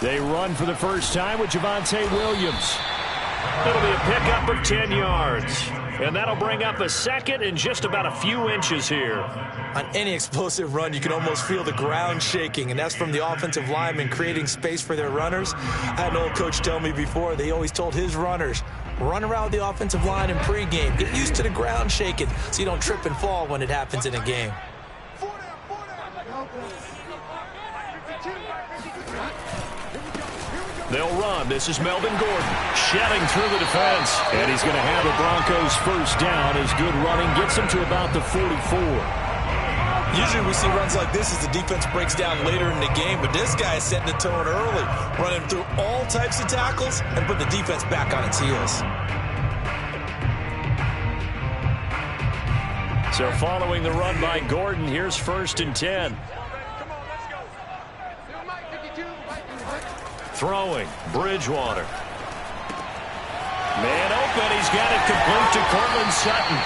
They run for the first time with Javonte Williams. It'll be a pickup of 10 yards. And that'll bring up a second and just about a few inches here. On any explosive run, you can almost feel the ground shaking, and that's from the offensive linemen creating space for their runners. I had an old coach tell me before, they always told his runners, run around the offensive line in pregame. Get used to the ground shaking so you don't trip and fall when it happens in a game. They'll run. This is Melvin Gordon shedding through the defense. And he's going to have the Broncos first down as good running gets him to about the 44. Usually we see runs like this as the defense breaks down later in the game, but this guy is setting the tone early, running through all types of tackles and put the defense back on its heels. So following the run by Gordon, here's 1st and 10. Throwing, Bridgewater. Man open, he's got it complete to Cortland Sutton.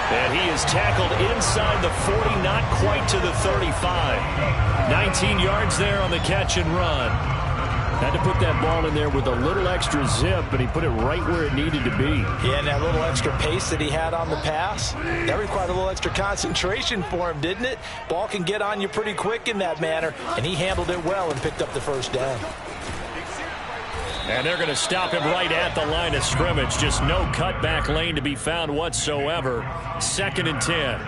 And he is tackled inside the 40, not quite to the 35. 19 yards there on the catch and run. Had to put that ball in there with a little extra zip, but he put it right where it needed to be. Yeah, and that little extra pace that he had on the pass, that required a little extra concentration for him, didn't it? Ball can get on you pretty quick in that manner, and he handled it well and picked up the first down. And they're going to stop him right at the line of scrimmage. Just no cutback lane to be found whatsoever. 2nd and 10.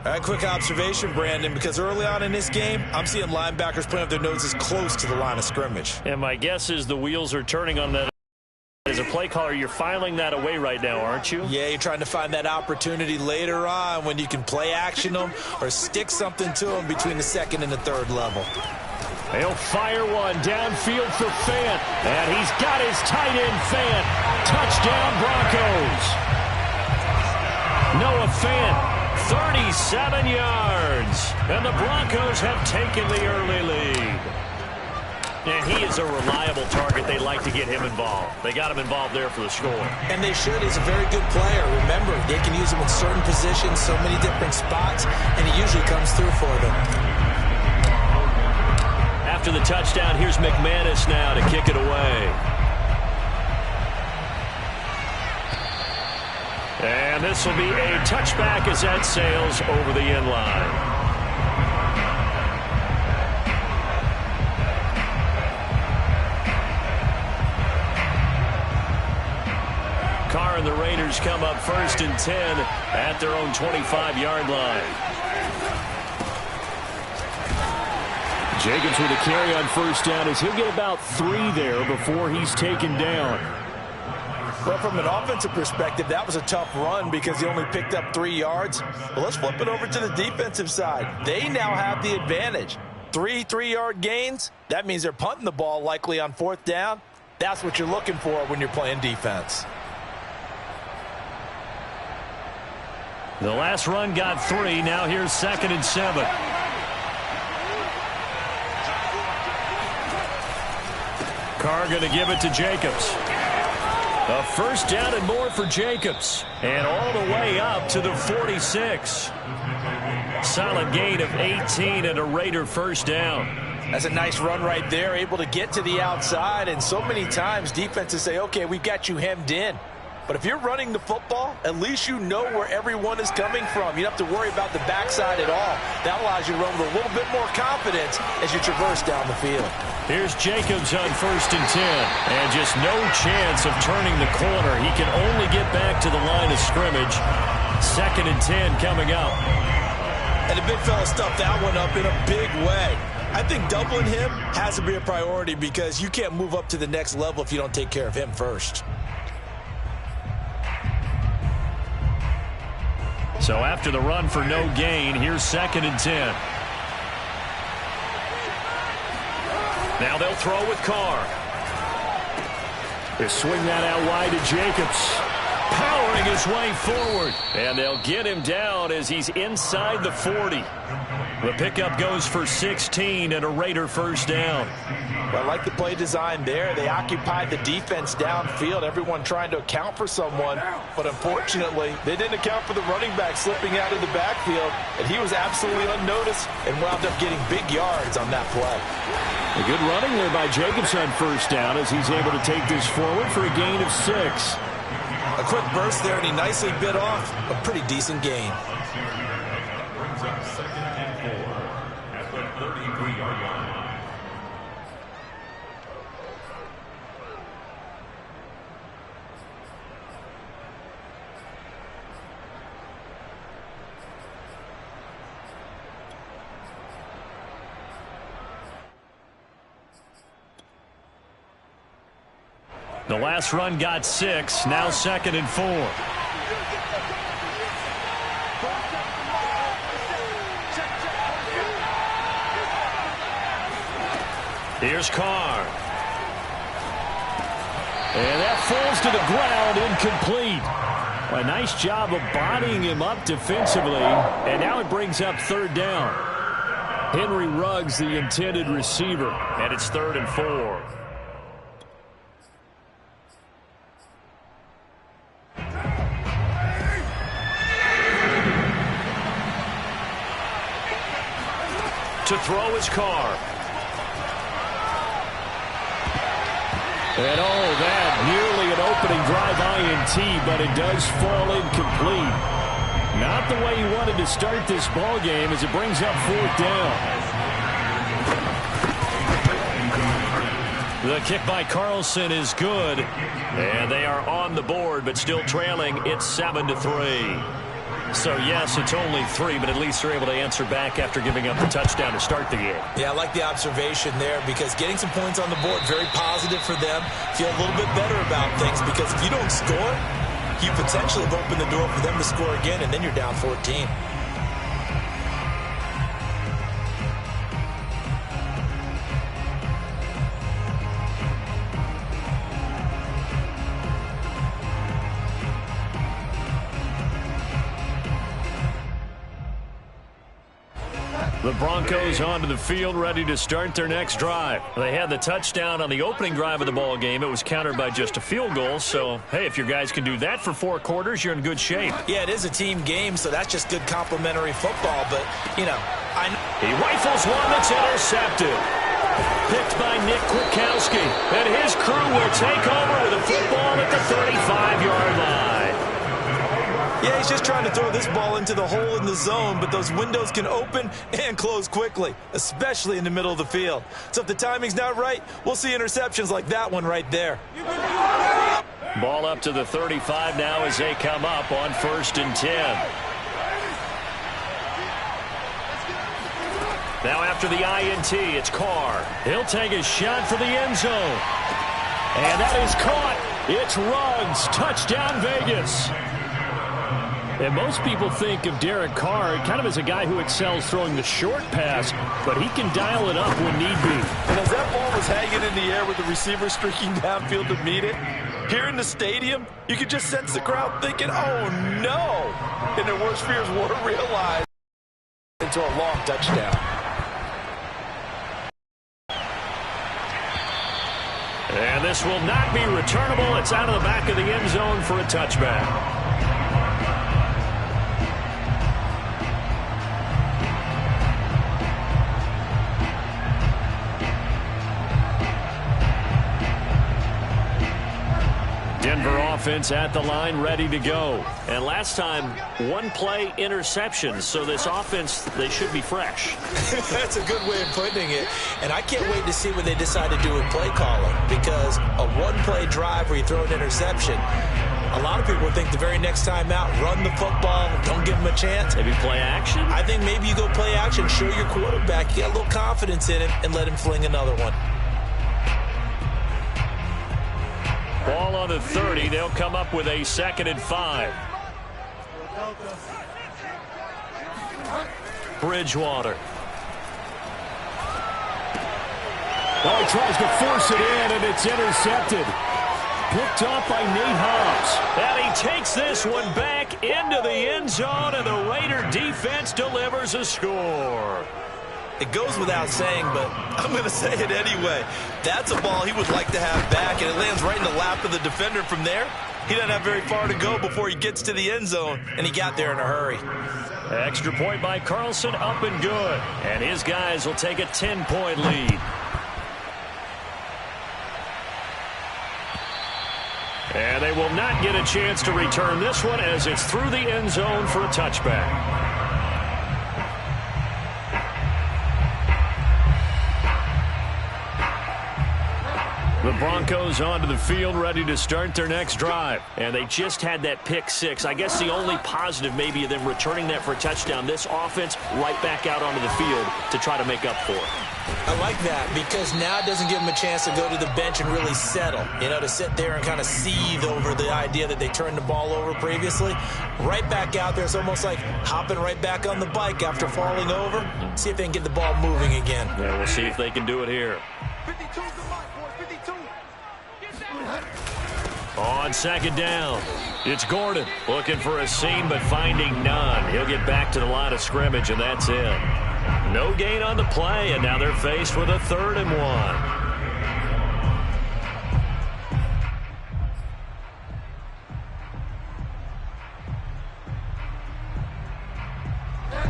All right, quick observation, Brandon, because early on in this game, I'm seeing linebackers putting up their noses close to the line of scrimmage. And my guess is the wheels are turning on that. As a play caller, you're filing that away right now, aren't you? Yeah, you're trying to find that opportunity later on when you can play action them or stick something to them between the 2nd and the 3rd level. He'll fire one downfield for Fant. And he's got his tight end, Fant. Touchdown, Broncos. Noah Fant, 37 yards. And the Broncos have taken the early lead. And he is a reliable target. They like to get him involved. They got him involved there for the score. And they should. He's a very good player. Remember, they can use him in certain positions, so many different spots, and he usually comes through for them. After the touchdown, here's McManus now to kick it away. And this will be a touchback as that sails over the end line. Carr and the Raiders come up 1st and 10 at their own 25-yard line. Jacobs with a carry on 1st down as he'll get about 3 there before he's taken down. Well, from an offensive perspective, that was a tough run because he only picked up 3 yards. But let's flip it over to the defensive side. They now have the advantage. 3 3-yard gains, that means they're punting the ball likely on 4th down. That's what you're looking for when you're playing defense. The last run got 3. Now here's 2nd and 7. Carr going to give it to Jacobs. A 1st down and more for Jacobs. And all the way up to the 46. Solid gain of 18 and a Raider 1st down. That's a nice run right there, able to get to the outside. And so many times defenses say, okay, we've got you hemmed in. But if you're running the football, at least you know where everyone is coming from. You don't have to worry about the backside at all. That allows you to run with a little bit more confidence as you traverse down the field. Here's Jacobs on 1st and 10. And just no chance of turning the corner. He can only get back to the line of scrimmage. 2nd and 10 coming up. And the big fella stuffed that one up in a big way. I think doubling him has to be a priority because you can't move up to the next level if you don't take care of him first. So after the run for no gain, here's 2nd and 10. Now they'll throw with Carr. They swing that out wide to Jacobs. Powering his way forward. And they'll get him down as he's inside the 40. The pickup goes for 16 and a Raider first down. Well, I like the play design there. They occupied the defense downfield, everyone trying to account for someone. But unfortunately, they didn't account for the running back slipping out of the backfield, and he was absolutely unnoticed and wound up getting big yards on that play. A good running there by Jacobs on first down as he's able to take this forward for a gain of 6. A quick burst there, and he nicely bit off a pretty decent gain. The last run got 6, now 2nd and 4. Here's Carr. And that falls to the ground, incomplete. A nice job of bodying him up defensively, and now it brings up 3rd down. Henry Ruggs, the intended receiver, and it's 3rd and 4. To throw his Carr. And that nearly an opening drive INT, but it does fall incomplete. Not the way he wanted to start this ball game as it brings up 4th down. The kick by Carlson is good, and they are on the board, but still trailing. It's 7-3. So, yes, it's only 3, but at least they're able to answer back after giving up the touchdown to start the game. Yeah, I like the observation there because getting some points on the board, very positive for them. Feel a little bit better about things because if you don't score, you potentially have opened the door for them to score again, and then you're down 14. The Broncos onto the field, ready to start their next drive. They had the touchdown on the opening drive of the ball game. It was countered by just a field goal. So, hey, if your guys can do that for 4 quarters, you're in good shape. Yeah, it is a team game, so that's just good complimentary football. But, you know, he rifles one that's intercepted. Picked by Nick Kwiatkowski. And his crew will take over with a football at the 35-yard line. Yeah, he's just trying to throw this ball into the hole in the zone, but those windows can open and close quickly, especially in the middle of the field. So if the timing's not right, we'll see interceptions like that one right there. Ball up to the 35 now as they come up on 1st and 10. Now after the INT, it's Carr. He'll take a shot for the end zone. And that is caught. It's Ruggs. Touchdown, Vegas. And most people think of Derek Carr kind of as a guy who excels throwing the short pass, but he can dial it up when need be. And as that ball was hanging in the air with the receiver streaking downfield to meet it, here in the stadium, you could just sense the crowd thinking, oh, no. And their worst fears were realized into a long touchdown. And this will not be returnable. It's out of the back of the end zone for a touchback. Denver offense at the line, ready to go. And last time, 1-play interception. So this offense, they should be fresh. That's a good way of putting it. And I can't wait to see what they decide to do with play calling. Because a 1-play drive where you throw an interception, a lot of people think the very next time out, run the football, don't give them a chance. Maybe play action? I think maybe you go play action, show your quarterback, you get a little confidence in him, and let him fling another one. Ball on the 30. They'll come up with a 2nd and 5. Bridgewater. Oh, he tries to force it in, and it's intercepted. Picked off by Nate Hobbs. And he takes this one back into the end zone, and the Raider defense delivers a score. It goes without saying, but I'm going to say it anyway. That's a ball he would like to have back, and it lands right in the lap of the defender from there. He doesn't have very far to go before he gets to the end zone, and he got there in a hurry. Extra point by Carlson, up and good. And his guys will take a 10-point lead. And they will not get a chance to return this one as it's through the end zone for a touchback. The Broncos onto the field, ready to start their next drive. And they just had that pick six. I guess the only positive maybe of them returning that for a touchdown. This offense right back out onto the field to try to make up for it. I like that because now it doesn't give them a chance to go to the bench and really settle. You know, to sit there and kind of seethe over the idea that they turned the ball over previously. Right back out there. It's almost like hopping right back on the bike after falling over. See if they can get the ball moving again. Yeah, we'll see if they can do it here. 52's the mark, boys. 52. On second down, it's Gordon looking for a seam but finding none. He'll get back to the line of scrimmage, and that's it. No gain on the play, and now they're faced with a 3rd and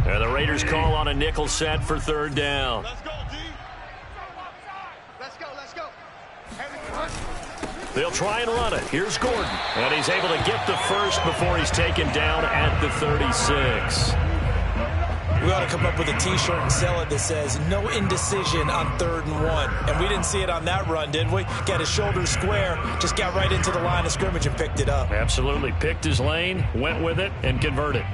1. And the Raiders call on a nickel set for 3rd down. Let's go, D. Let's go, let's go. They'll try and run it. Here's Gordon. And he's able to get the first before he's taken down at the 36. We ought to come up with a T-shirt and sell it that says, no indecision on 3rd and 1. And we didn't see it on that run, did we? Got his shoulders square, just got right into the line of scrimmage and picked it up. Absolutely. Picked his lane, went with it, and converted.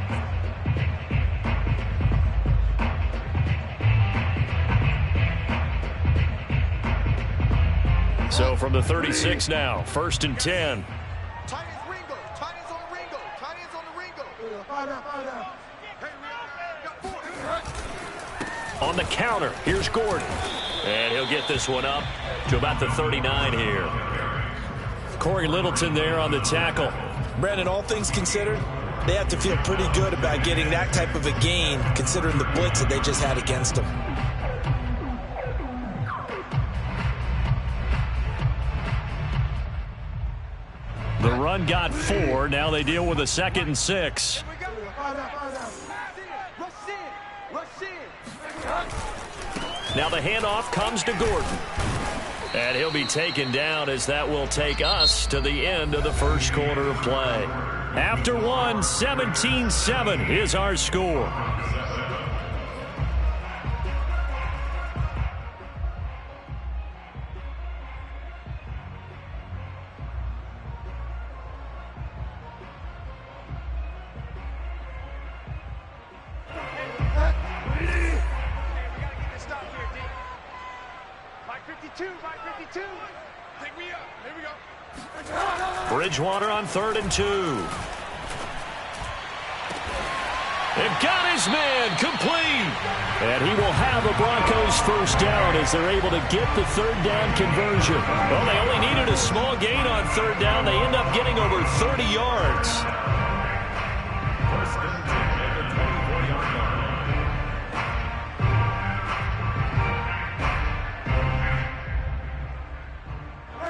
So from the 36 now, 1st and 10. Tight ends Ringo. Tight ends on the Ringo. Tight ends on the Ringo. Find out. Hey, we got 4. On the counter, here's Gordon. And he'll get this one up to about the 39 here. Corey Littleton there on the tackle. Brandon, all things considered, they have to feel pretty good about getting that type of a gain considering the blitz that they just had against them. The run got 4. Now they deal with a 2nd and 6. Now the handoff comes to Gordon. And he'll be taken down as that will take us to the end of the first quarter of play. After 1, 17-7 is our score. Bridgewater on 3rd and 2. They've got his man complete. And he will have a Broncos first down as they're able to get the 3rd down conversion. Well, they only needed a small gain on 3rd down. They end up getting over 30 yards.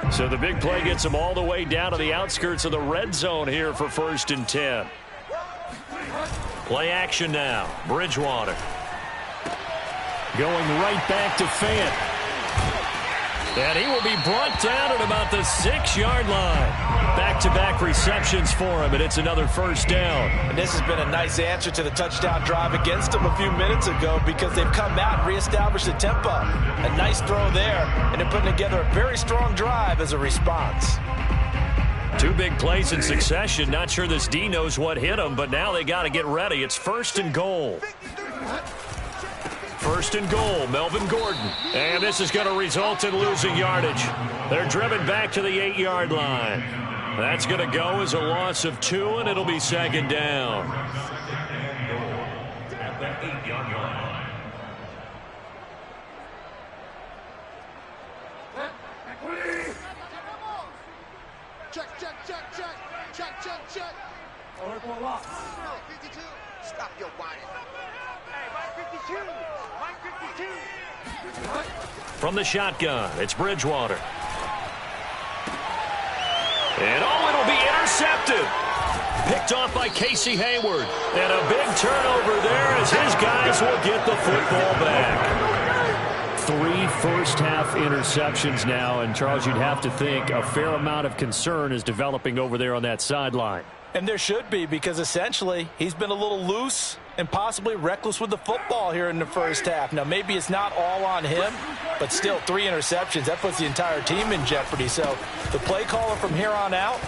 So the big play gets them all the way down to the outskirts of the red zone here for 1st and 10. Play action now. Bridgewater. Going right back to Fant. And he will be brought down at about the 6-yard line. Back-to-back receptions for him, and it's another 1st down. And this has been a nice answer to the touchdown drive against them a few minutes ago because they've come out and reestablished the tempo. A nice throw there, and they're putting together a very strong drive as a response. 2 big plays in succession. Not sure this D knows what hit him, but now they got to get ready. It's 1st and goal. 1st and goal, Melvin Gordon. And this is going to result in losing yardage. They're driven back to the 8-yard line. That's going to go as a loss of 2, and it'll be 2nd down. At the 8-yard line. Check, check. 52. Stop your whining. Hey, Mike 52. Mike 52. From the shotgun, it's Bridgewater. And it'll be intercepted. Picked off by Casey Hayward. And a big turnover there as his guys will get the football back. 3 first-half interceptions now. And, Charles, you'd have to think a fair amount of concern is developing over there on that sideline. And there should be, because essentially he's been a little loose and possibly reckless with the football here in the first half. Now, maybe it's not all on him, but still 3 interceptions. That puts the entire team in jeopardy. So the play caller from here on out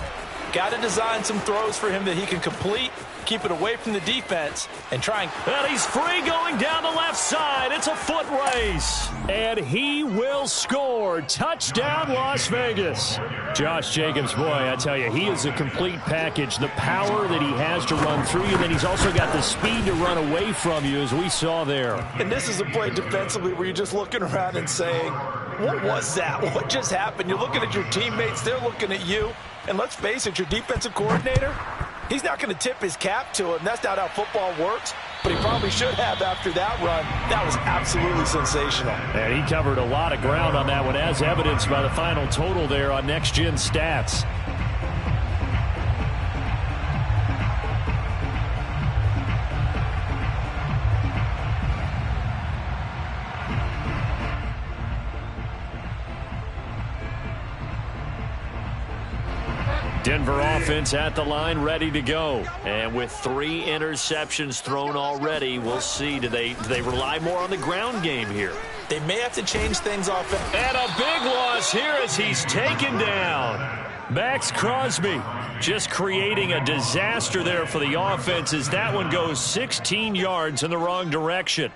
got to design some throws for him that he can complete, keep it away from the defense, and try and... And he's free going down the left side. It's a foot race. And he will score. Touchdown, Las Vegas. Josh Jacobs, boy, I tell you, he is a complete package. The power that he has to run through you, then he's also got the speed to run away from you, as we saw there. And this is a play defensively where you're just looking around and saying, what was that? What just happened? You're looking at your teammates. They're looking at you. And let's face it, your defensive coordinator, he's not going to tip his cap to him. That's not how football works. But he probably should have after that run. That was absolutely sensational. And he covered a lot of ground on that one, as evidenced by the final total there on Next Gen Stats. Denver offense at the line, ready to go. And with 3 interceptions thrown already, we'll see. Do they rely more on the ground game here? They may have to change things off. And a big loss here as he's taken down. Max Crosby just creating a disaster there for the offense as that one goes 16 yards in the wrong direction.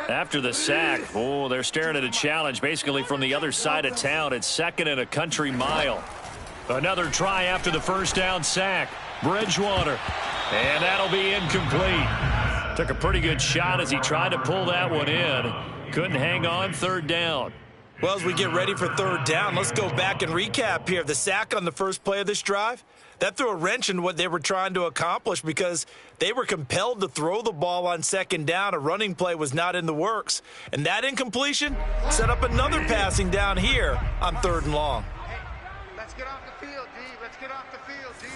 After the sack, they're staring at a challenge basically from the other side of town. It's 2nd and a country mile. Another try after the first down sack. Bridgewater. And that'll be incomplete. Took a pretty good shot as he tried to pull that one in. Couldn't hang on, 3rd down. Well, as we get ready for 3rd down, let's go back and recap here. The sack on the first play of this drive, that threw a wrench in what they were trying to accomplish because they were compelled to throw the ball on 2nd down. A running play was not in the works. And that incompletion set up another passing down here on 3rd and long. Hey, let's get off the field, D. Let's get off the field, D.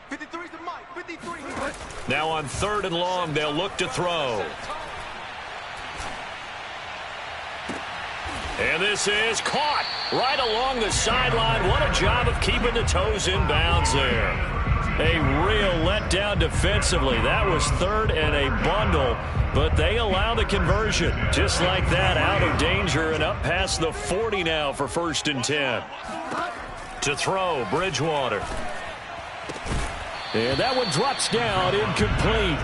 53's the mic. 53. Now on 3rd and long, they'll look to throw. And this is caught right along the sideline. What a job of keeping the toes in bounds there. A real letdown defensively. That was 3rd and a bundle, but they allow the conversion. Just like that, out of danger and up past the 40 now for 1st and 10. To throw, Bridgewater. And that one drops down, incomplete.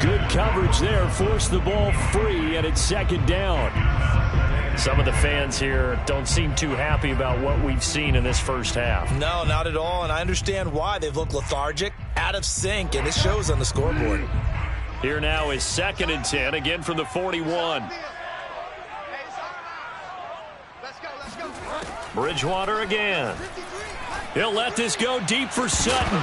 Good coverage there, forced the ball free, and it's 2nd down. Some of the fans here don't seem too happy about what we've seen in this first half. No, not at all, and I understand why. They've looked lethargic, out of sync, and it shows on the scoreboard. Here now is 2nd and 10, again from the 41. Let's go. Bridgewater again. He'll let this go deep for Sutton.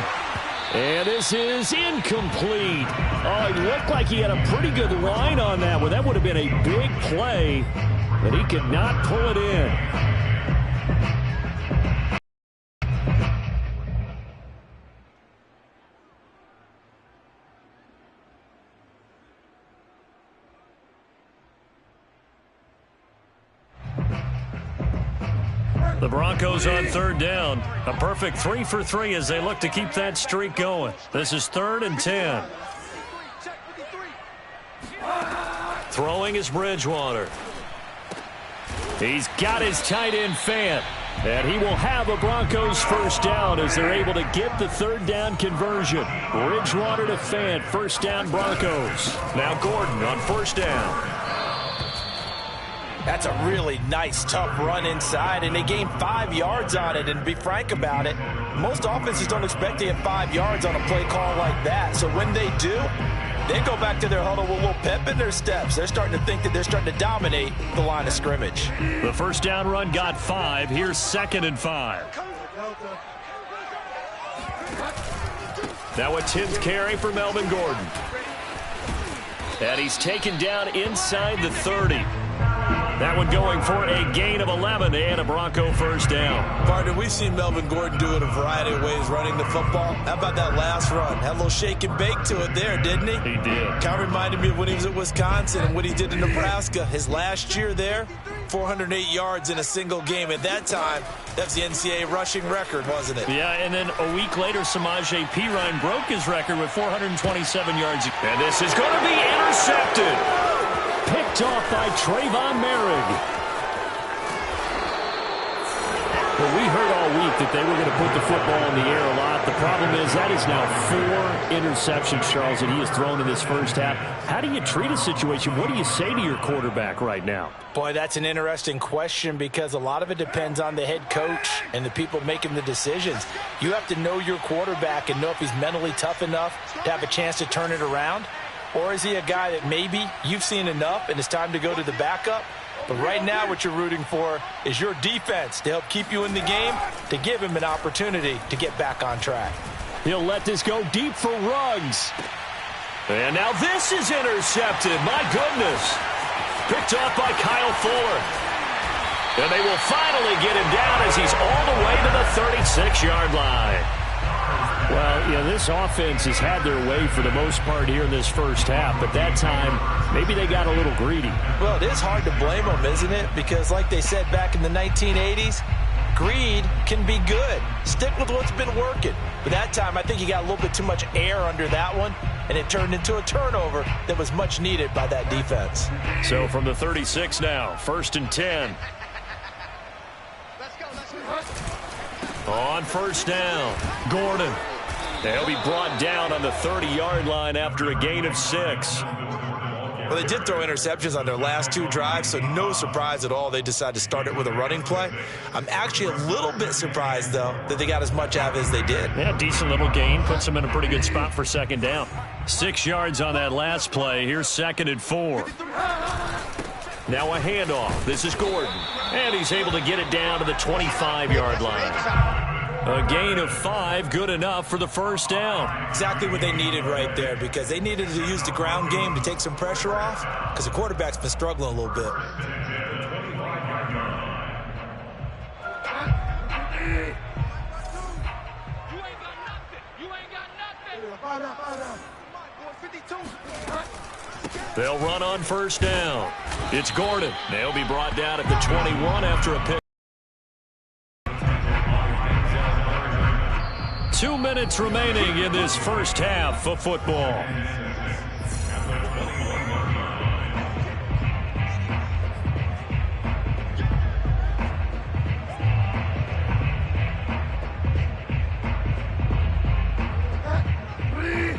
And this is incomplete. Oh, it looked like he had a pretty good line on that one. That would have been a big play, but he could not pull it in. The Broncos on 3rd down. A perfect 3 for 3 as they look to keep that streak going. This is 3rd and 10. Throwing is Bridgewater. He's got his tight end Fant. And he will have a Broncos 1st down as they're able to get the 3rd down conversion. Bridgewater to Fant, 1st down Broncos. Now Gordon on 1st down. That's a really nice, tough run inside, and they gained 5 yards on it. And to be frank about it, most offenses don't expect to get 5 yards on a play call like that. So when they do, They go back to their huddle with a little pep in their steps. They're starting to think that they're starting to dominate the line of scrimmage. The first down run got 5. Here's 2nd and 5. Now a 10th carry for Melvin Gordon. And he's taken down inside the 30. That one going for a gain of 11 and a Bronco first down. Partner, we've seen Melvin Gordon do it a variety of ways running the football. How about that last run? Had a little shake and bake to it there, didn't he? He did. Kind of reminded me of when he was at Wisconsin and what he did in Nebraska. His last year there, 408 yards in a single game. At that time, that's the NCAA rushing record, wasn't it? Yeah, and then a week later, Samaje Perine broke his record with 427 yards. And this is going to be intercepted. Picked off by Trayvon Merrick. Well, we heard all week that they were going to put the football in the air a lot. The problem is that is now 4 interceptions, Charles, that he has thrown in this first half. How do you treat a situation? What do you say to your quarterback right now? Boy, that's an interesting question because a lot of it depends on the head coach and the people making the decisions. You have to know your quarterback and know if he's mentally tough enough to have a chance to turn it around. Or is he a guy that maybe you've seen enough and it's time to go to the backup? But right now what you're rooting for is your defense to help keep you in the game, to give him an opportunity to get back on track. He'll let this go deep for Ruggs. And now this is intercepted. My goodness. Picked off by Kyle Fuller. And they will finally get him down as he's all the way to the 36-yard line. Well, this offense has had their way for the most part here in this first half, but that time, maybe they got a little greedy. Well, it is hard to blame them, isn't it? Because like they said back in the 1980s, greed can be good. Stick with what's been working. But that time, I think he got a little bit too much air under that one, and it turned into a turnover that was much needed by that defense. So from the 36 now, 1st and 10. On first down, Gordon. They'll be brought down on the 30-yard line after a gain of 6. Well, they did throw interceptions on their last 2 drives, so no surprise at all they decided to start it with a running play. I'm actually a little bit surprised, though, that they got as much out of it as they did. Yeah, decent little gain. Puts them in a pretty good spot for 2nd down. 6 yards on that last play. Here's 2nd and 4. Now a handoff. This is Gordon. And he's able to get it down to the 25-yard line. A gain of 5, good enough for the first down. Exactly what they needed right there, because they needed to use the ground game to take some pressure off, because the quarterback's been struggling a little bit. They'll run on first down. It's Gordon. They'll be brought down at the 21 after a pick. 2 minutes remaining in this first half of football.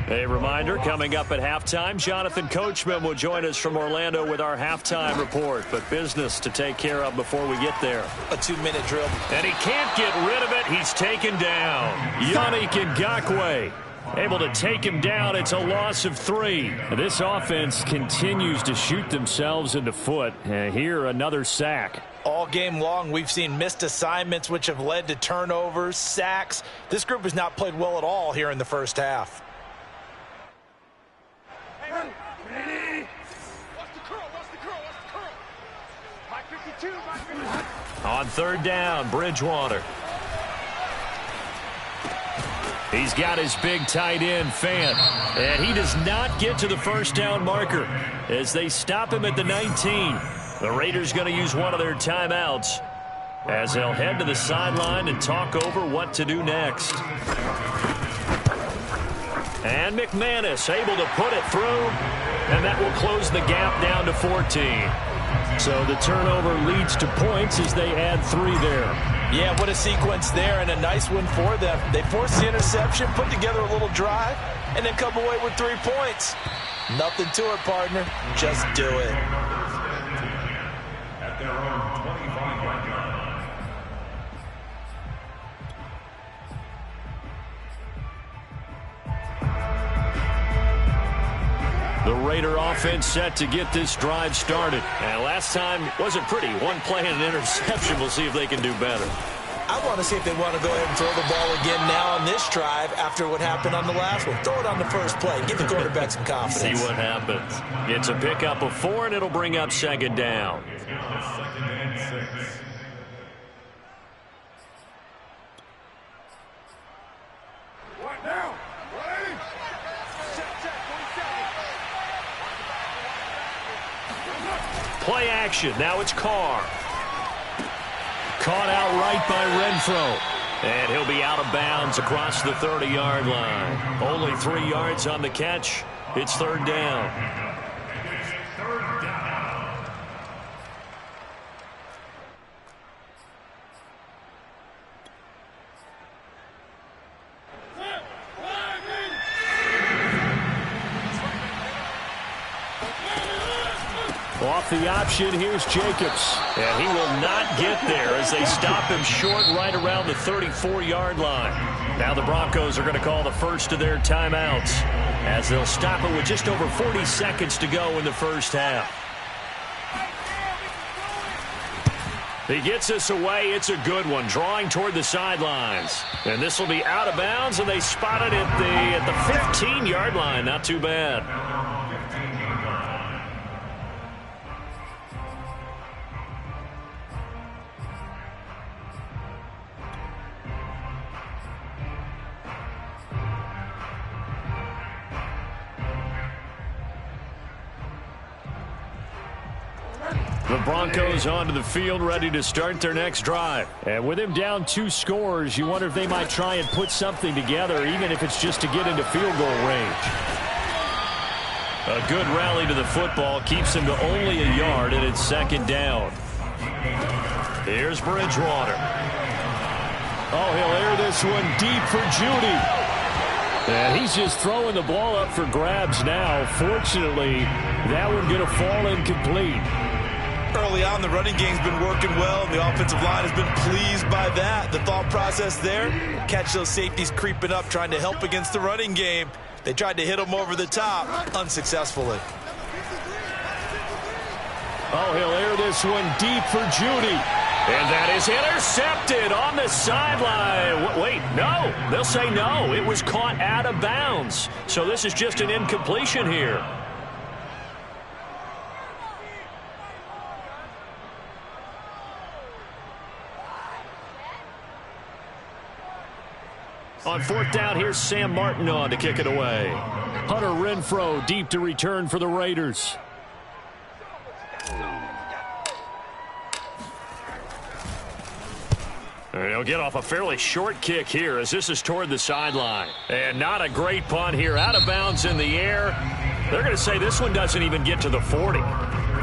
A reminder, coming up at halftime, Jonathan Coachman will join us from Orlando with our halftime report. But business to take care of before we get there. A 2-minute drill. And he can't get rid of it. He's taken down. Yannick Ngakoue able to take him down. It's a loss of 3. This offense continues to shoot themselves in the foot. And here, another sack. All game long, we've seen missed assignments, which have led to turnovers, sacks. This group has not played well at all here in the first half. On 3rd down, Bridgewater. He's got his big tight end, Fant. And he does not get to the first down marker as they stop him at the 19. The Raiders going to use one of their timeouts as they'll head to the sideline and talk over what to do next. And McManus able to put it through, and that will close the gap down to 14. So the turnover leads to points as they add 3 there. Yeah, what a sequence there, and a nice one for them. They forced the interception, put together a little drive, and then come away with 3 points. Nothing to it, partner. Just do it. At their own 25-yard line. The Raider offense set to get this drive started. And last time wasn't pretty. One play and an interception. We'll see if they can do better. I want to see if they want to go ahead and throw the ball again now on this drive after what happened on the last one. Throw it on the first play. Give the quarterback some confidence. See what happens. It's a pickup of 4, and it'll bring up second down. Play action. Now it's Carr. Caught outright by Renfro. And he'll be out of bounds across the 30-yard line. Only 3 yards on the catch. It's third down. Off the option, here's Jacobs. And he will not get there as they stop him short right around the 34-yard line. Now the Broncos are going to call the first of their timeouts as they'll stop it with just over 40 seconds to go in the first half. He gets us away. It's a good one, drawing toward the sidelines. And this will be out of bounds, and they spot it at the 15-yard line. Not too bad. The Broncos onto the field, ready to start their next drive. And with him down 2 scores, you wonder if they might try and put something together, even if it's just to get into field goal range. A good rally to the football keeps him to only a yard, and it's second down. Here's Bridgewater. Oh, he'll air this one deep for Judy. And he's just throwing the ball up for grabs now. Fortunately, that one going to fall incomplete. Early on, the running game's been working well, and the offensive line has been pleased by that. The thought process there, catch those safeties creeping up, trying to help against the running game. They tried to hit them over the top, unsuccessfully. Oh, he'll air this one deep for Judy. And that is intercepted on the sideline. Wait, no. They'll say no. It was caught out of bounds. So this is just an incompletion here. On fourth down, here's Sam Martin on to kick it away. Hunter Renfro deep to return for the Raiders. And he'll get off a fairly short kick here as this is toward the sideline. And not a great punt here. Out of bounds in the air. They're going to say this one doesn't even get to the 40.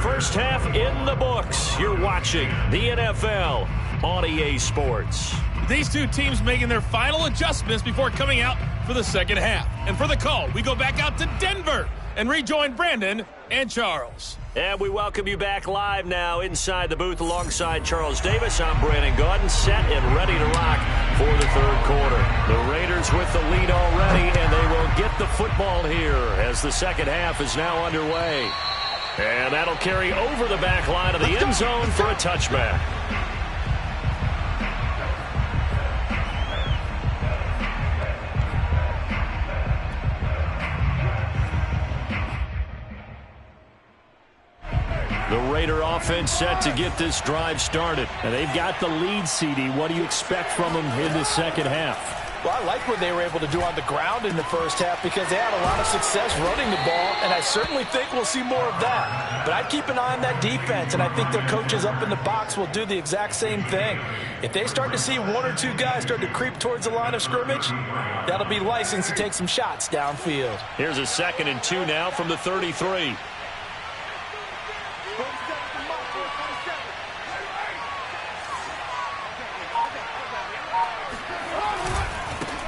First half in the books. You're watching the NFL on EA Sports. These two teams making their final adjustments before coming out for the second half. And for the call, we go back out to Denver and rejoin Brandon and Charles. And we welcome you back live now inside the booth alongside Charles Davis. I'm Brandon Gaudin, set and ready to rock for the third quarter. The Raiders with the lead already, and they will get the football here as the second half is now underway. And that'll carry over the back line of the end zone for a touchback. The Raider offense set to get this drive started. And they've got the lead, CD. What do you expect from them in the second half? Well, I like what they were able to do on the ground in the first half because they had a lot of success running the ball, and I certainly think we'll see more of that. But I'd keep an eye on that defense, and I think their coaches up in the box will do the exact same thing. If they start to see 1 or 2 guys start to creep towards the line of scrimmage, that'll be licensed to take some shots downfield. Here's a 2nd and 2 now from the 33.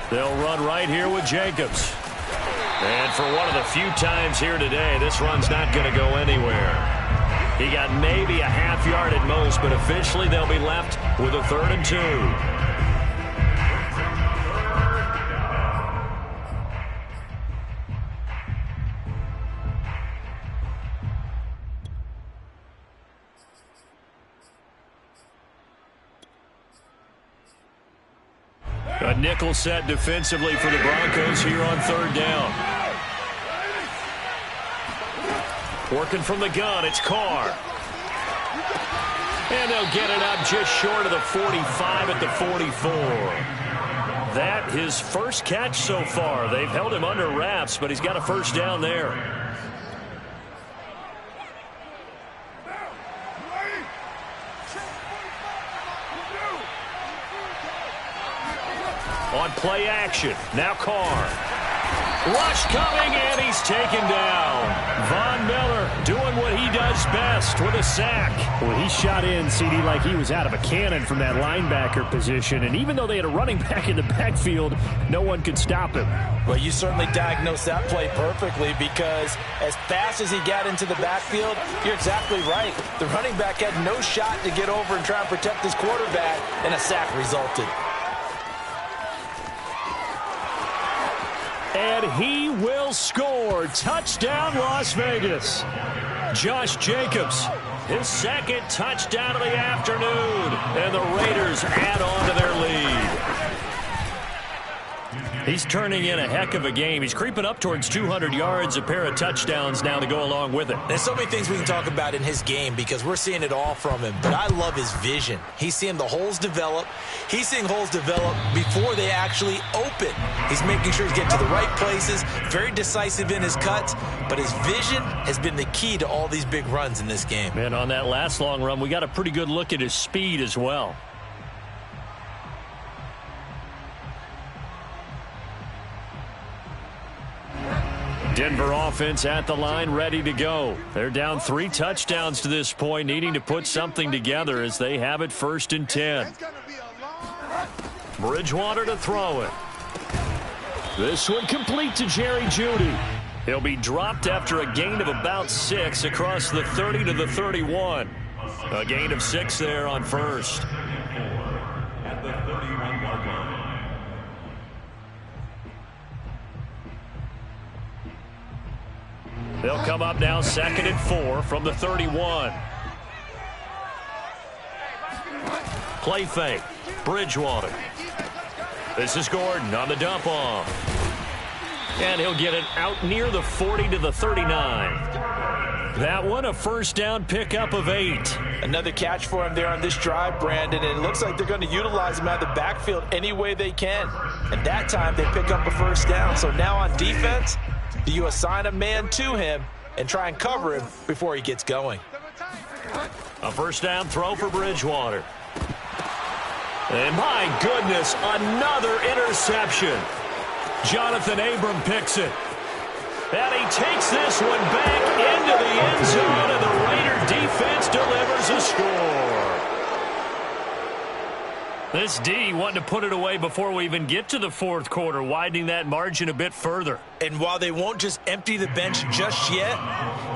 They'll run right here with Jacobs. And for one of the few times here today, this run's not going to go anywhere. He got maybe a half yard at most, but officially they'll be left with a 3rd and 2. A nickel set defensively for the Broncos here on third down. Working from the gun, it's Carr. And they'll get it up just short of the 45 at the 44. That his first catch so far. They've held him under wraps, but he's got a first down there. On play action, now Carr. Rush coming, and he's taken down. Von Miller doing what he does best with a sack. Well, he shot in, CD, like he was out of a cannon from that linebacker position. And even though they had a running back in the backfield, no one could stop him. Well, you certainly diagnosed that play perfectly, because as fast as he got into the backfield, you're exactly right. The running back had no shot to get over and try and protect his quarterback, and a sack resulted. And he will score. Touchdown, Las Vegas. Josh Jacobs, his second touchdown of the afternoon. And the Raiders add on to their lead. He's turning in a heck of a game. He's creeping up towards 200 yards, a pair of touchdowns now to go along with it. There's so many things we can talk about in his game because we're seeing it all from him. But I love his vision. He's seeing the holes develop. He's seeing holes develop before they actually open. He's making sure he's getting to the right places, very decisive in his cuts. But his vision has been the key to all these big runs in this game. And on that last long run, we got a pretty good look at his speed as well. Denver offense at the line, ready to go. They're down 3 touchdowns to this point, needing to put something together as they have it 1st and 10. Bridgewater to throw it. This one complete to Jerry Jeudy. He'll be dropped after a gain of about 6 across the 30 to the 31. A gain of 6 there on first. At the 31-yard line. They'll come up now 2nd and 4 from the 31. Play fake. Bridgewater. This is Gordon on the dump off. And he'll get it out near the 40 to the 39. That one a first down pickup of 8. Another catch for him there on this drive, Brandon, and it looks like they're going to utilize him out of the backfield any way they can. And that time they pick up a first down. So now on defense, do you assign a man to him and try and cover him before he gets going? A first down throw for Bridgewater. And my goodness, another interception. Jonathan Abram picks it. And he takes this one back into the end zone, and the Raider defense delivers a score. This D wanting to put it away before we even get to the 4th quarter, widening that margin a bit further. And while they won't just empty the bench just yet,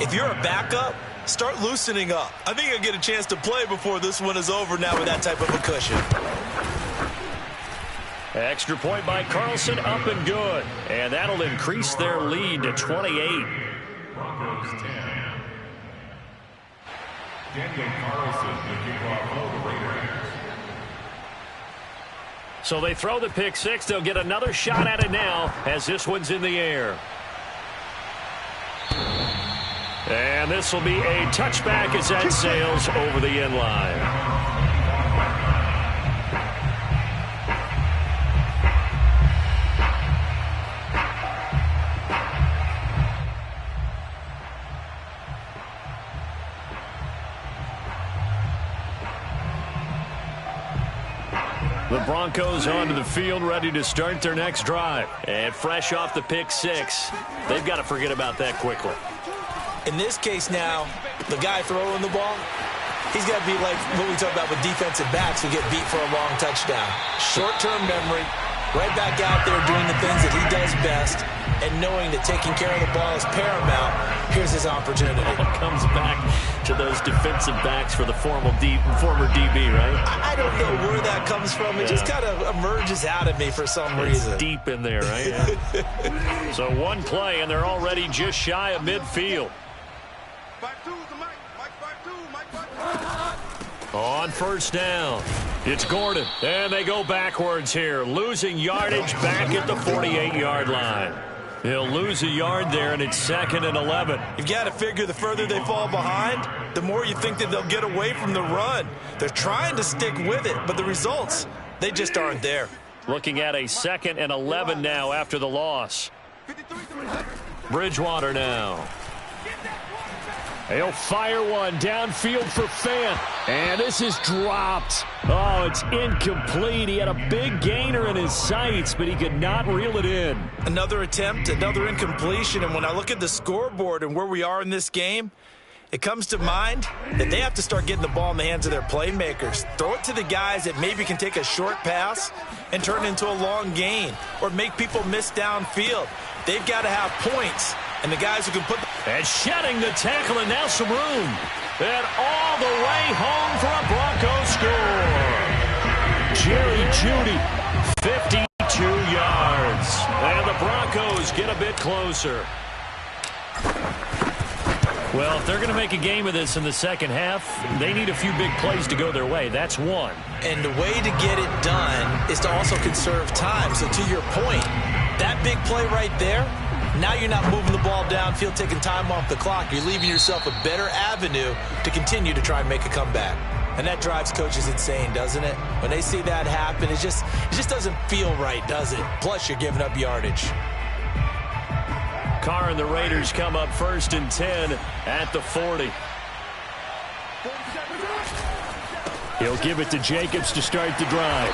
if you're a backup, start loosening up. I think you'll get a chance to play before this one is over now with that type of a cushion. Extra point by Carlson, up and good. And that'll increase their lead to 28. Broncos 10. Daniel Carlson, the kickoff for the Raiders. So they throw the pick 6. They'll get another shot at it now as this one's in the air. And this will be a touchback as that sails over the end line. The Broncos onto the field, ready to start their next drive. And fresh off the pick 6, they've got to forget about that quickly. In this case now, the guy throwing the ball, he's got to be like what we talk about with defensive backs who get beat for a long touchdown. Short-term memory, right back out there doing the things that he does best, and knowing that taking care of the ball is paramount. Here's his opportunity. It comes back to those defensive backs for the former DB, right? I don't know where that comes from. It just kind of emerges out of me for some reason. It's deep in there, right? Yeah. So one play, and they're already just shy of midfield. On first down. It's Gordon, and they go backwards here, losing yardage back at the 48-yard line. He'll lose a yard there, and it's 2nd and 11. You've got to figure the further they fall behind, the more you think that they'll get away from the run. They're trying to stick with it, but the results, they just aren't there. Looking at a 2nd and 11 now after the loss. Bridgewater now. He'll fire one downfield for Fant. And this is dropped. Oh, it's incomplete. He had a big gainer in his sights, but he could not reel it in. Another attempt, another incompletion. And when I look at the scoreboard and where we are in this game, it comes to mind that they have to start getting the ball in the hands of their playmakers. Throw it to the guys that maybe can take a short pass and turn it into a long gain or make people miss downfield. They've got to have points. And the guys who can put and shedding the tackle, and now some room. And all the way home for a Broncos score. Jerry Jeudy, 52 yards. And the Broncos get a bit closer. Well, if they're going to make a game of this in the second half, they need a few big plays to go their way. That's one. And the way to get it done is to also conserve time. So to your point, that big play right there, now you're not moving the ball downfield, taking time off the clock. You're leaving yourself a better avenue to continue to try and make a comeback. And that drives coaches insane, doesn't it? When they see that happen, it just doesn't feel right, does it? Plus, you're giving up yardage. Carr and the Raiders come up 1st and 10 at the 40. He'll give it to Jacobs to start the drive.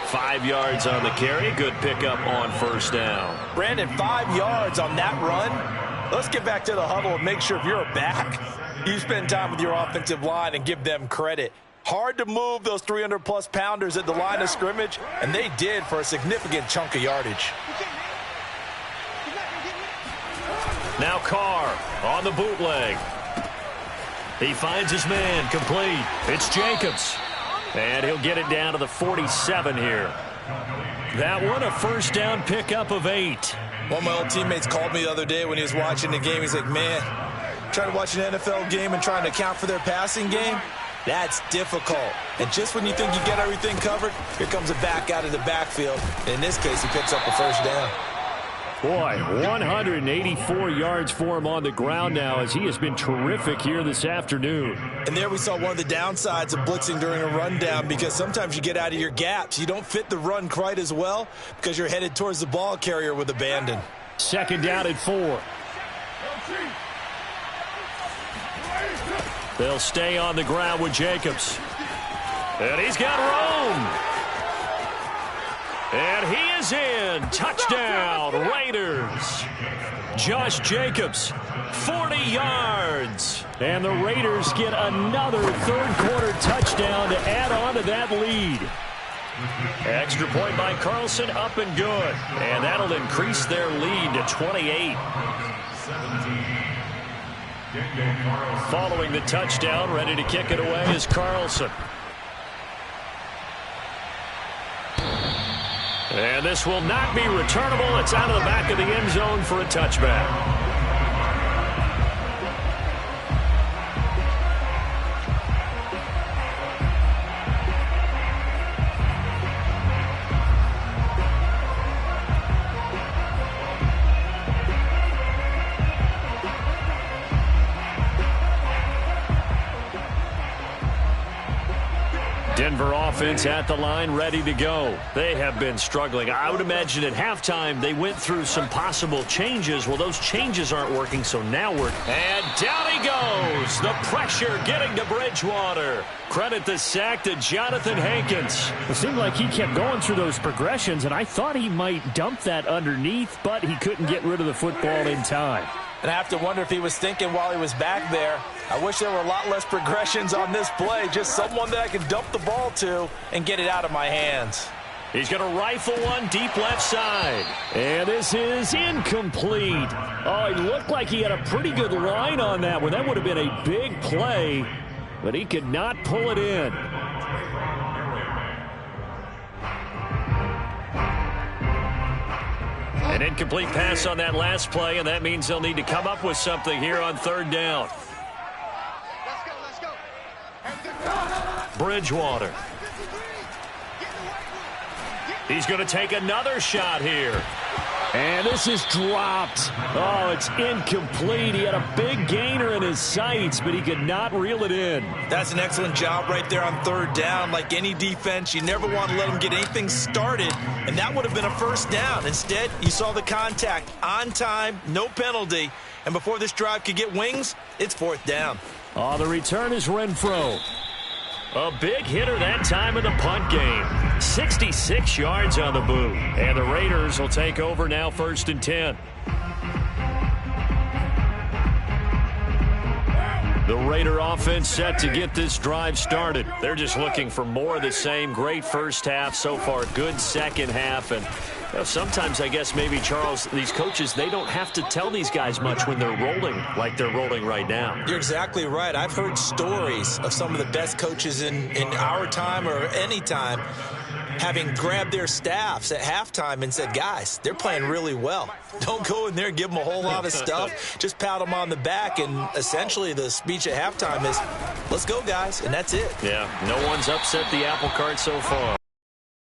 5 yards on the carry. Good pickup on 1st down. Brandon, 5 yards on that run. Let's get back to the huddle and make sure if you're a back, you spend time with your offensive line and give them credit. Hard to move those 300-plus pounders at the line of scrimmage, and they did for a significant chunk of yardage. Now Carr on the bootleg. He finds his man, complete. It's Jacobs. And he'll get it down to the 47 here. That one a 1st down pickup of 8. One of my old teammates called me the other day when he was watching the game. He's like, man, trying to watch an NFL game and trying to account for their passing game, that's difficult. And just when you think you get everything covered, here comes a back out of the backfield. And in this case, he picks up a 1st down. Boy, 184 yards for him on the ground now as he has been terrific here this afternoon. And there we saw one of the downsides of blitzing during a rundown, because sometimes you get out of your gaps. You don't fit the run quite as well because you're headed towards the ball carrier with abandon. 2nd down at 4. They'll stay on the ground with Jacobs. And he's got room. And he is in. Touchdown, Raiders. Josh Jacobs, 40 yards. And the Raiders get another 3rd quarter touchdown to add on to that lead. Extra point by Carlson, up and good. And that'll increase their lead to 28. Following the touchdown, ready to kick it away is Carlson. And this will not be returnable. It's out of the back of the end zone for a touchback. Denver offense at the line, ready to go. They have been struggling. I would imagine at halftime they went through some possible changes. Well, those changes aren't working, so now we're... And down he goes. The pressure getting to Bridgewater. Credit the sack to Jonathan Hankins. It seemed like he kept going through those progressions, and I thought he might dump that underneath, but he couldn't get rid of the football in time. And I have to wonder if he was thinking while he was back there, I wish there were a lot less progressions on this play. Just someone that I can dump the ball to and get it out of my hands. He's going to rifle one deep left side. And this is incomplete. Oh, he looked like he had a pretty good line on that one. That would have been a big play, but he could not pull it in. An incomplete pass on that last play, and that means they'll need to come up with something here on 3rd down. Let's go. Bridgewater. He's going to take another shot here. And this is dropped. Oh, it's incomplete. He had a big gainer in his sights, but he could not reel it in. That's an excellent job right there on third down. Like any defense, you never want to let them get anything started, and that would have been a first down. Instead, you saw the contact on time, no penalty, and before this drive could get wings, it's fourth down. Oh, the return is Renfro. A big hitter that time in the punt game. 66 yards on the boot. And the Raiders will take over now, 1st and 10. The Raider offense set to get this drive started. They're just looking for more of the same. Great first half so far. Good second half. And you know, sometimes I guess maybe, Charles, these coaches, they don't have to tell these guys much when they're rolling like they're rolling right now. You're exactly right. I've heard stories of some of the best coaches in our time or any time having grabbed their staffs at halftime and said, guys, they're playing really well. Don't go in there and give them a whole lot of stuff. Just pat them on the back, and essentially the speech at halftime is, let's go, guys, and that's it. Yeah, no one's upset the apple cart so far.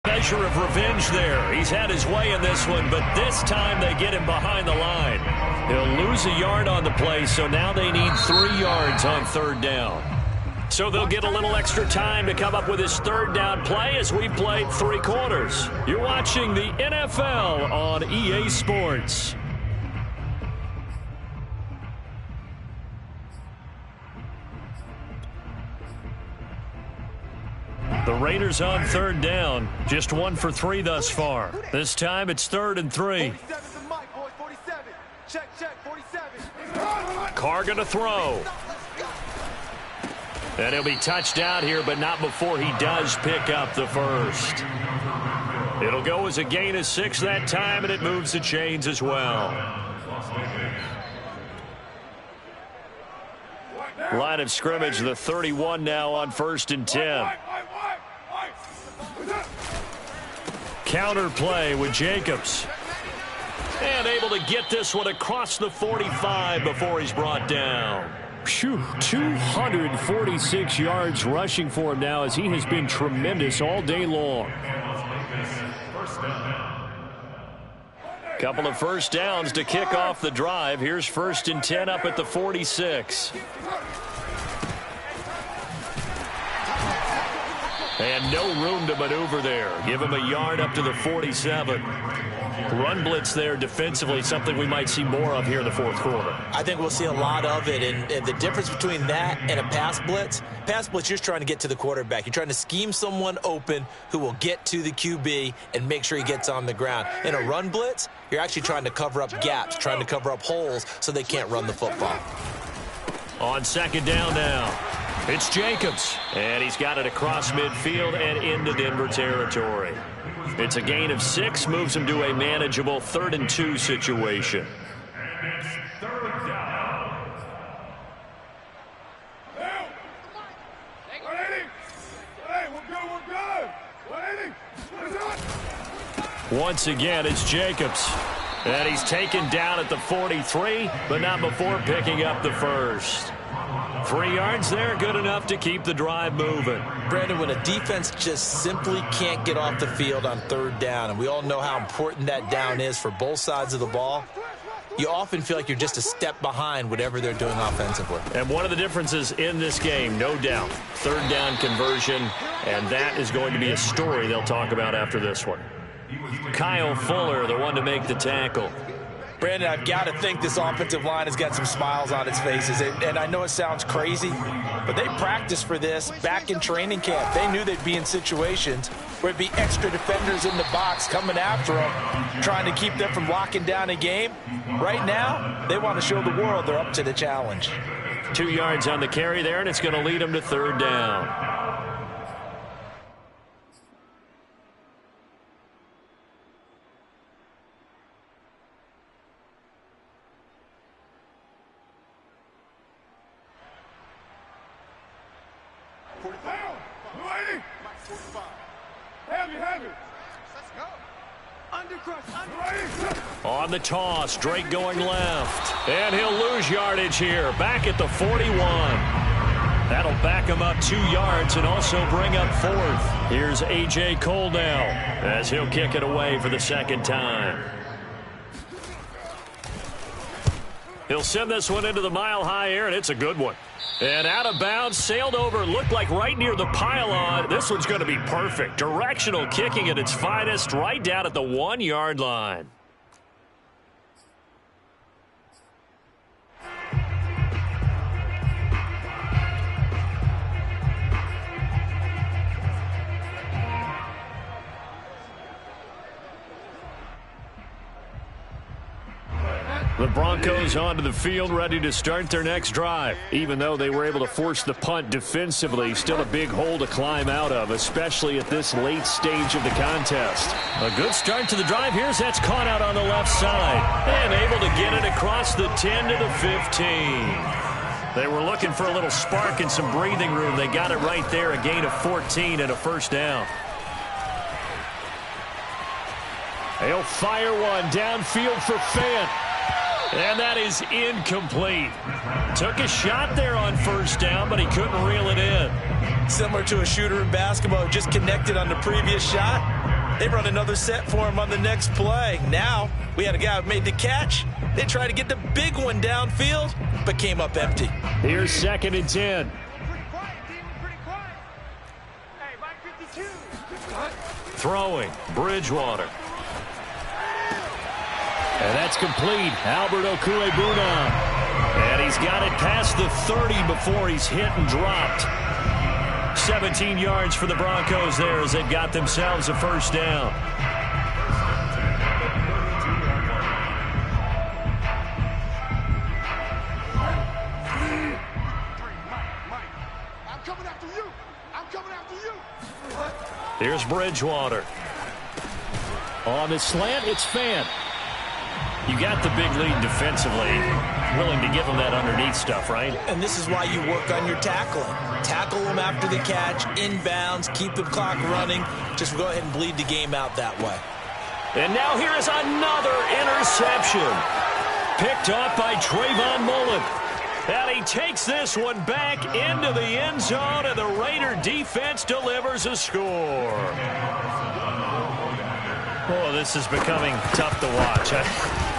Measure of revenge there. He's had his way in this one, but this time they get him behind the line. He'll lose a yard on the play, so now they need 3 yards on third down. So they'll get a little extra time to come up with his third down play as we played 3 quarters. You're watching the NFL on EA Sports. The Raiders on third down. Just 1 for 3 thus far. This time it's 3rd and 3. 47 to Mike, boys, 47. Check, 47. Carr going to throw. And he'll be touched down here, but not before he does pick up the first. It'll go as a gain of 6 that time, and it moves the chains as well. Line of scrimmage, the 31 now on 1st and 10. Counter play with Jacobs. And able to get this one across the 45 before he's brought down. Phew, 246 yards rushing for him now, as he has been tremendous all day long. Couple of first downs to kick off the drive. Here's 1st and 10 up at the 46. And no room to maneuver there. Give him a yard up to the 47. Run blitz there defensively, something we might see more of here in the 4th quarter. I think we'll see a lot of it, and the difference between that and a pass blitz, you're just trying to get to the quarterback. You're trying to scheme someone open who will get to the QB and make sure he gets on the ground. In a run blitz, you're actually trying to cover up gaps, trying to cover up holes so they can't run the football. On 2nd down now, it's Jacobs, and he's got it across midfield and into Denver territory. It's a gain of 6, moves him to a manageable 3rd and 2 situation. Once again, it's Jacobs. And he's taken down at the 43, but not before picking up the first. 3 yards there, good enough to keep the drive moving. Brandon, when a defense just simply can't get off the field on third down, and we all know how important that down is for both sides of the ball, you often feel like you're just a step behind whatever they're doing offensively. And one of the differences in this game, no doubt, third down conversion, and that is going to be a story they'll talk about after this one. Kyle Fuller, the one to make the tackle. Brandon, I've got to think this offensive line has got some smiles on its faces. And I know it sounds crazy, but they practiced for this back in training camp. They knew they'd be in situations where it'd be extra defenders in the box coming after them, trying to keep them from locking down a game. Right now, they want to show the world they're up to the challenge. 2 yards on the carry there, and it's going to lead them to third down. On the toss, Drake going left. And he'll lose yardage here. Back at the 41. That'll back him up 2 yards and also bring up 4th. Here's A.J. Cole now as he'll kick it away for the second time. He'll send this one into the mile-high air, and it's a good one. And out of bounds, sailed over, looked like right near the pylon. This one's going to be perfect. Directional kicking at its finest, right down at the 1-yard line. The Broncos onto the field, ready to start their next drive. Even though they were able to force the punt defensively, still a big hole to climb out of, especially at this late stage of the contest. A good start to the drive here as that's caught out on the left side. And able to get it across the 10 to the 15. They were looking for a little spark and some breathing room. They got it right there, a gain of 14 and a first down. They'll fire one downfield for Fant. And that is incomplete. Took a shot there on first down, but he couldn't reel it in. Similar to a shooter in basketball, just connected on the previous shot. They run another set for him on the next play. Now, we had a guy who made the catch. They tried to get the big one downfield, but came up empty. Here's 2nd and 10. Pretty quiet, team. Pretty quiet. Hey, Mike 52. Throwing, Bridgewater. And that's complete. Albert Okwuegbunam. And he's got it past the 30 before he's hit and dropped. 17 yards for the Broncos there as they've got themselves a first down. I'm coming after you. I'm coming after you. Here's Bridgewater. On the slant, it's Fant. You got the big lead defensively. Willing to give him that underneath stuff, right? And this is why you work on your tackling. Tackle him after the catch, inbounds, keep the clock running. Just go ahead and bleed the game out that way. And now here is another interception. Picked off by Trayvon Mullen. And he takes this one back into the end zone, and the Raider defense delivers a score. Oh, this is becoming tough to watch.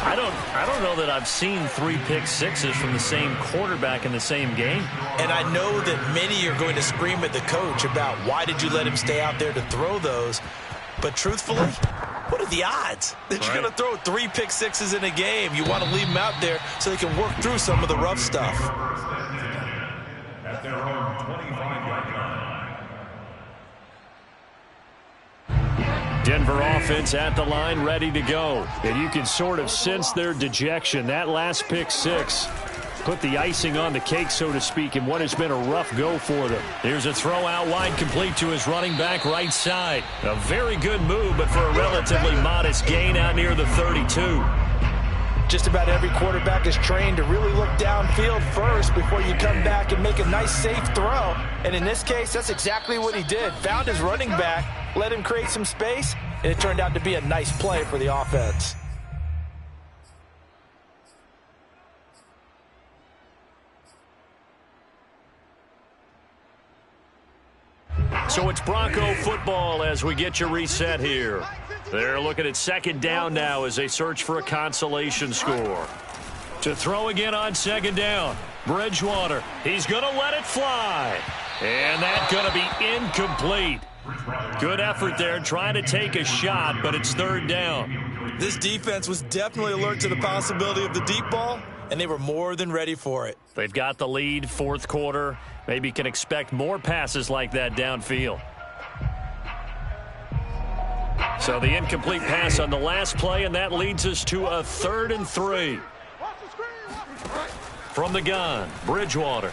I don't know that I've seen 3 pick sixes from the same quarterback in the same game. And I know that many are going to scream at the coach about why did you let him stay out there to throw those. But truthfully, what are the odds that you're going to throw 3 pick sixes in a game? You want to leave them out there so they can work through some of the rough stuff. At their own 25-yard line. Denver offense at the line, ready to go. And you can sort of sense their dejection. That last pick six put the icing on the cake, so to speak, in what has been a rough go for them. Here's a throw out wide, complete to his running back right side. A very good move, but for a relatively modest gain out near the 32. Just about every quarterback is trained to really look downfield first before you come back and make a nice, safe throw. And in this case, that's exactly what he did. Found his running back, let him create some space, and it turned out to be a nice play for the offense. So it's Bronco football as we get you reset here. They're looking at 2nd down now as they search for a consolation score. To throw again on 2nd down. Bridgewater. He's going to let it fly. And that's going to be incomplete. Good effort there trying to take a shot, but it's 3rd down. This defense was definitely alert to the possibility of the deep ball, and they were more than ready for it. They've got the lead, 4th quarter. Maybe can expect more passes like that downfield. So the incomplete pass on the last play, and that leads us to a 3rd and 3. From the gun, Bridgewater.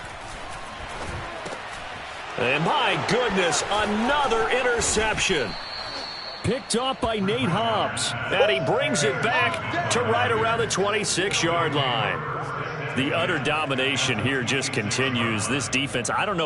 And my goodness, another interception. Picked off by Nate Hobbs. And he brings it back to right around the 26-yard line. The utter domination here just continues. This defense, I don't know what